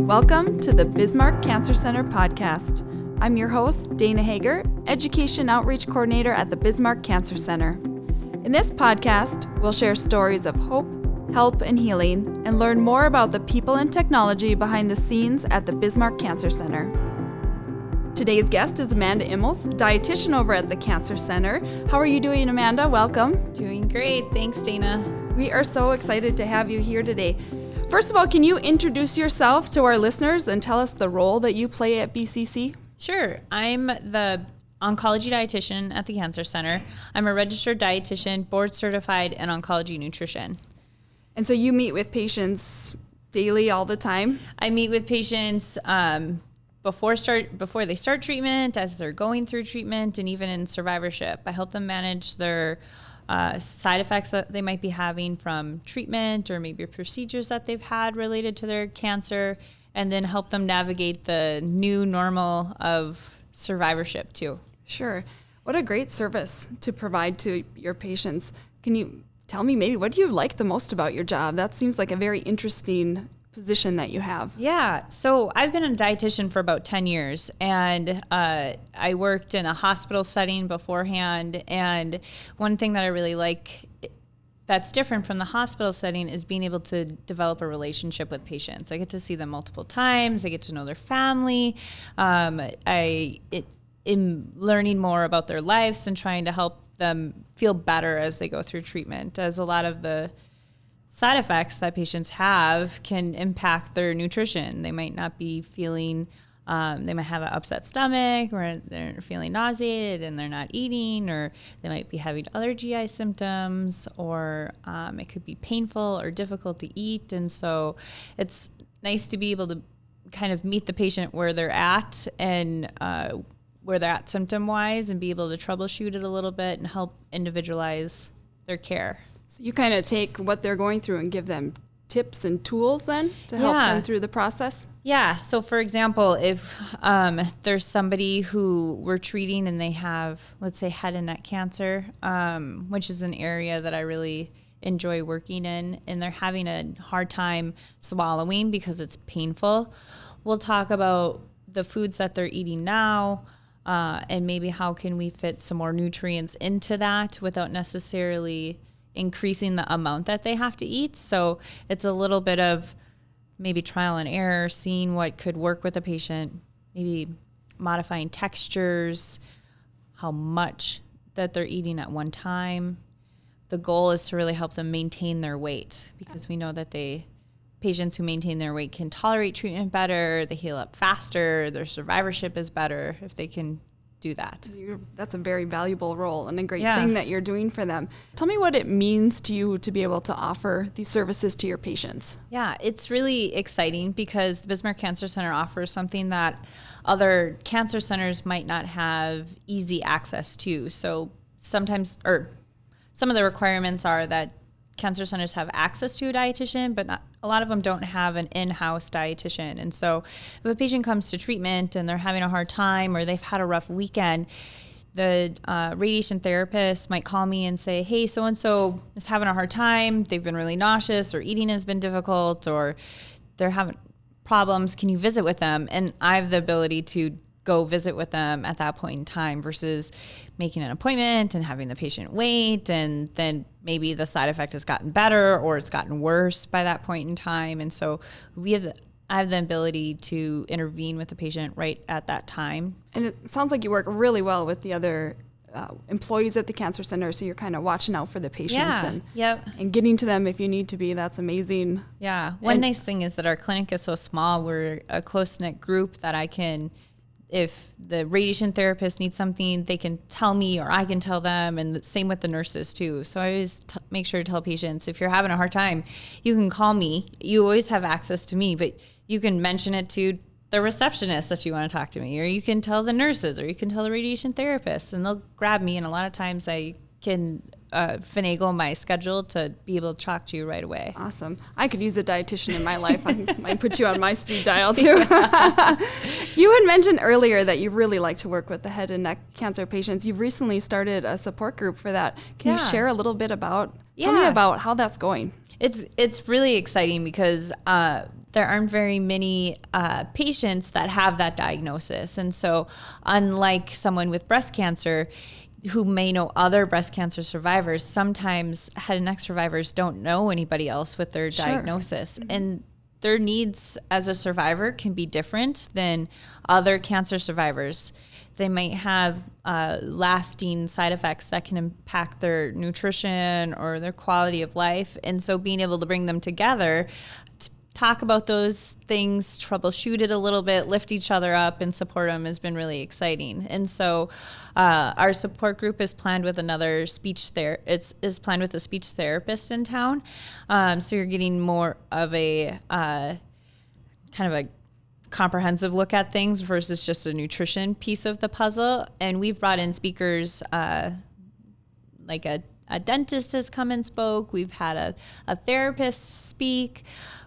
Welcome to the Bismarck Cancer Center podcast. I'm your host, Dana Hager, Education Outreach Coordinator at the Bismarck Cancer Center. In this podcast, we'll share stories of hope, help, and healing, and learn more about the people and technology behind the scenes at the Bismarck Cancer Center. Today's guest is Amanda Ihmels, dietitian over at the Cancer Center. How are you doing, Amanda? Welcome. Doing great. Thanks, Dana. We are so excited to have you here today. First of all, can you introduce yourself to our listeners and tell us the role that you play at BCC? Sure. I'm the oncology dietitian at the Cancer Center. I'm a registered dietitian, board certified in oncology nutrition. And so you meet with patients daily all the time? I meet with patients before they start treatment, as they're going through treatment, and even in survivorship. I help them manage their side effects that they might be having from treatment or maybe procedures that they've had related to their cancer, and then help them navigate the new normal of survivorship too. Sure. What a great service to provide to your patients. Can you tell me maybe what do you like the most about your job? That seems like a very interesting position that you have. Yeah. So I've been a dietitian for about 10 years, and I worked in a hospital setting beforehand. And one thing that I really like that's different from the hospital setting is being able to develop a relationship with patients. I get to see them multiple times. I get to know their family. I am learning more about their lives and trying to help them feel better as they go through treatment, as a lot of the side effects that patients have can impact their nutrition. They might not be feeling, they might have an upset stomach, or they're feeling nauseated and they're not eating, or they might be having other GI symptoms, or it could be painful or difficult to eat. And so it's nice to be able to kind of meet the patient where they're at and where they're at symptom-wise, and be able to troubleshoot it a little bit and help individualize their care. So you kind of take what they're going through and give them tips and tools then to help them through the process? Yeah. So for example, if there's somebody who we're treating and they have, let's say, head and neck cancer, which is an area that I really enjoy working in, and they're having a hard time swallowing because it's painful, we'll talk about the foods that they're eating now, and maybe how can we fit some more nutrients into that without necessarily increasing the amount that they have to eat. So it's a little bit of maybe trial and error, seeing what could work with a patient, maybe modifying textures, how much that they're eating at one time. The goal is to really help them maintain their weight, because we know that patients who maintain their weight can tolerate treatment better, they heal up faster, their survivorship is better if they can do that. That's a very valuable role and a great thing that you're doing for them. Tell me what it means to you to be able to offer these services to your patients. Yeah, it's really exciting because the Bismarck Cancer Center offers something that other cancer centers might not have easy access to. So sometimes, or some of the requirements are that cancer centers have access to a dietitian, but a lot of them don't have an in-house dietitian. And so if a patient comes to treatment and they're having a hard time, or they've had a rough weekend, the radiation therapist might call me and say, hey, so-and-so is having a hard time. They've been really nauseous, or eating has been difficult, or they're having problems. Can you visit with them? And I have the ability to go visit with them at that point in time, versus making an appointment and having the patient wait, and then maybe the side effect has gotten better or it's gotten worse by that point in time. And so I have the ability to intervene with the patient right at that time. And it sounds like you work really well with the other employees at the Cancer Center, so you're kind of watching out for the patients and getting to them if you need to be. That's amazing. Yeah. One nice thing is that our clinic is so small. We're a close-knit group that I can, if the radiation therapist needs something, they can tell me, or I can tell them, and the same with the nurses too. So I always make sure to tell patients, if you're having a hard time, you can call me. You always have access to me, but you can mention it to the receptionist that you want to talk to me, or you can tell the nurses, or you can tell the radiation therapist, and they'll grab me. And a lot of times I can finagle my schedule to be able to talk to you right away. Awesome. I could use a dietitian in my life. I might put you on my speed dial too. You had mentioned earlier that you really like to work with the head and neck cancer patients. You've recently started a support group for that. Can you share a little bit about, tell me about how that's going? It's really exciting because there aren't very many patients that have that diagnosis. And so unlike someone with breast cancer who may know other breast cancer survivors, sometimes head and neck survivors don't know anybody else with their diagnosis. Mm-hmm. And their needs as a survivor can be different than other cancer survivors. They might have lasting side effects that can impact their nutrition or their quality of life. And so being able to bring them together to talk about those things, troubleshoot it a little bit, lift each other up and support them has been really exciting. And so our support group is planned with another is planned with a speech therapist in town. So you're getting more of a kind of a comprehensive look at things versus just a nutrition piece of the puzzle. And we've brought in speakers like a dentist has come and spoke. We've had a therapist speak.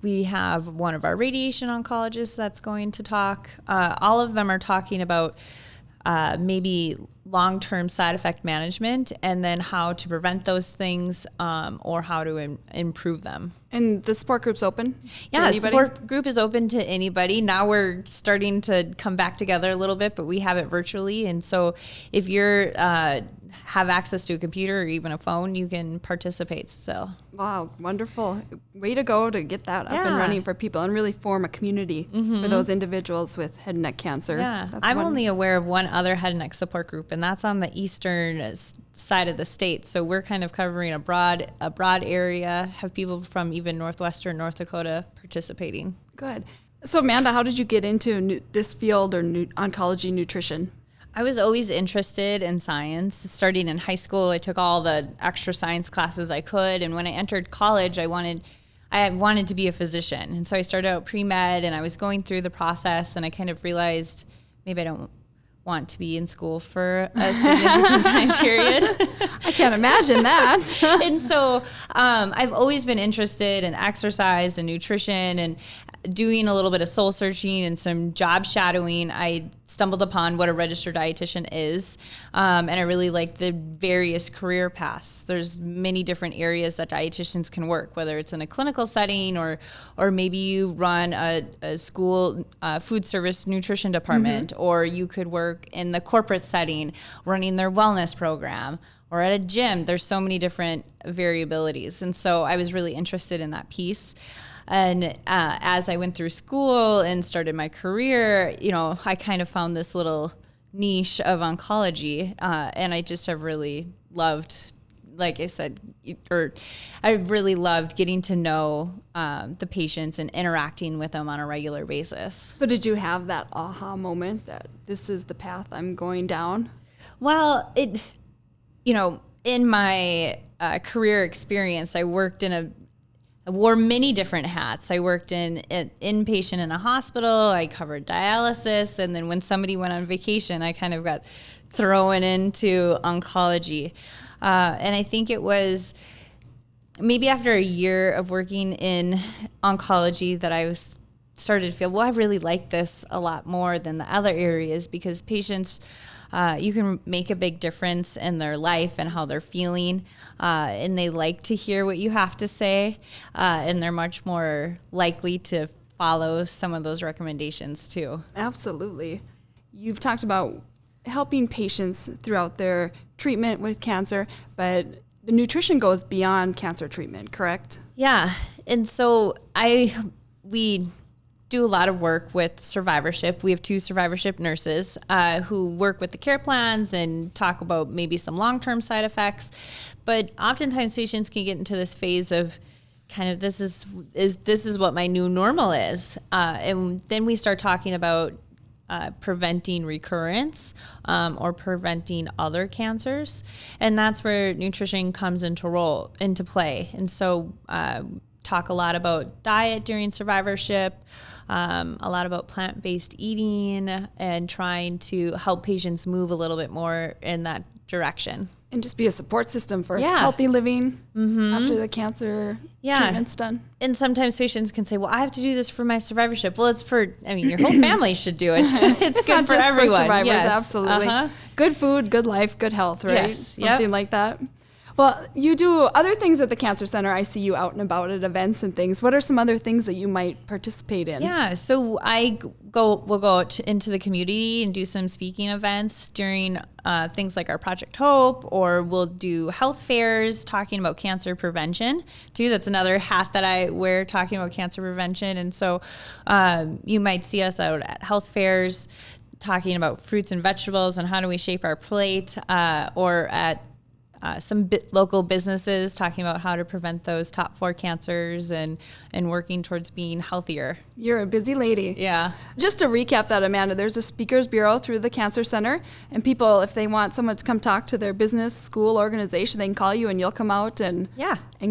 We have one of our radiation oncologists that's going to talk. All of them are talking about maybe long-term side effect management and then how to prevent those things or how to improve them. And the support group's open? Yeah, the support group is open to anybody. Now we're starting to come back together a little bit, but we have it virtually. And so if you're have access to a computer or even a phone, you can participate still. Wow, wonderful. Way to go to get that up and running for people and really form a community for those individuals with head and neck cancer. Yeah, I'm only aware of one other head and neck support group, and that's on the eastern side of the state. So we're kind of covering a broad area, have people from even northwestern North Dakota participating. Good. So Amanda, how did you get into this field or oncology nutrition? I was always interested in science. Starting in high school, I took all the extra science classes I could. And when I entered college, I wanted to be a physician. And so I started out pre-med and I was going through the process and I kind of realized maybe I don't want to be in school for a significant time period. I can't imagine that. And so I've always been interested in exercise and nutrition and doing a little bit of soul searching and some job shadowing. I stumbled upon what a registered dietitian is. And I really like the various career paths. There's many different areas that dietitians can work, whether it's in a clinical setting or maybe you run a school food service nutrition department, or you could work in the corporate setting running their wellness program, or at a gym. There's so many different variabilities. And so I was really interested in that piece. And as I went through school and started my career, I kind of found this little niche of oncology. And I just have really loved, like I said, I really loved getting to know the patients and interacting with them on a regular basis. So did you have that aha moment that this is the path I'm going down? Well, in my career experience, I wore many different hats. I worked in inpatient in a hospital. I covered dialysis. And then when somebody went on vacation, I kind of got thrown into oncology. And I think it was maybe after a year of working in oncology that I started to feel, well, I really like this a lot more than the other areas because patients, you can make a big difference in their life and how they're feeling, and they like to hear what you have to say, and they're much more likely to follow some of those recommendations too. Absolutely. You've talked about helping patients throughout their treatment with cancer, but the nutrition goes beyond cancer treatment, correct? Yeah, and so we do a lot of work with survivorship. We have 2 survivorship nurses who work with the care plans and talk about maybe some long-term side effects. But oftentimes patients can get into this phase of kind of this is what my new normal is. And then we start talking about preventing recurrence or preventing other cancers. And that's where nutrition comes into play. And so talk a lot about diet during survivorship, a lot about plant-based eating, and trying to help patients move a little bit more in that direction. And just be a support system for healthy living after the cancer treatment's done. And sometimes patients can say, well, I have to do this for my survivorship. Well, it's for, your whole family should do it. It's good not for just everyone. for survivors, yes. absolutely. Good food, good life, good health, right? Yes. Something like that. Well, you do other things at the Cancer Center. I see you out and about at events and things. What are some other things that you might participate in? Yeah, so we'll go out into the community and do some speaking events during things like our Project Hope, or we'll do health fairs talking about cancer prevention too. That's another hat that I wear, talking about cancer prevention. And so you might see us out at health fairs talking about fruits and vegetables and how do we shape our plate, or at some local businesses talking about how to prevent those top 4 cancers and working towards being healthier. You're a busy lady. Yeah. Just to recap that, Amanda, there's a speakers bureau through the Cancer Center, and people, if they want someone to come talk to their business, school, organization, they can call you and you'll come out and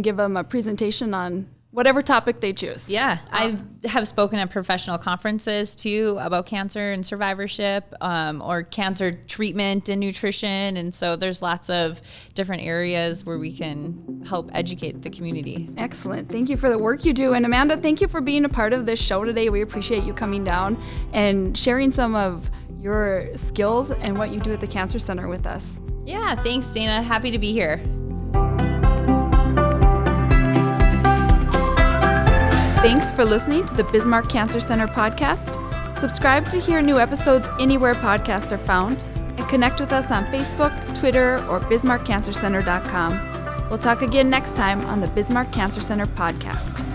give them a presentation on whatever topic they choose. Yeah, I have spoken at professional conferences too about cancer and survivorship, or cancer treatment and nutrition. And so there's lots of different areas where we can help educate the community. Excellent. Thank you for the work you do. And Amanda, thank you for being a part of this show today. We appreciate you coming down and sharing some of your skills and what you do at the Cancer Center with us. Yeah, thanks, Dana. Happy to be here. Thanks for listening to the Bismarck Cancer Center podcast. Subscribe to hear new episodes anywhere podcasts are found, and connect with us on Facebook, Twitter, or bismarckcancercenter.com. We'll talk again next time on the Bismarck Cancer Center podcast.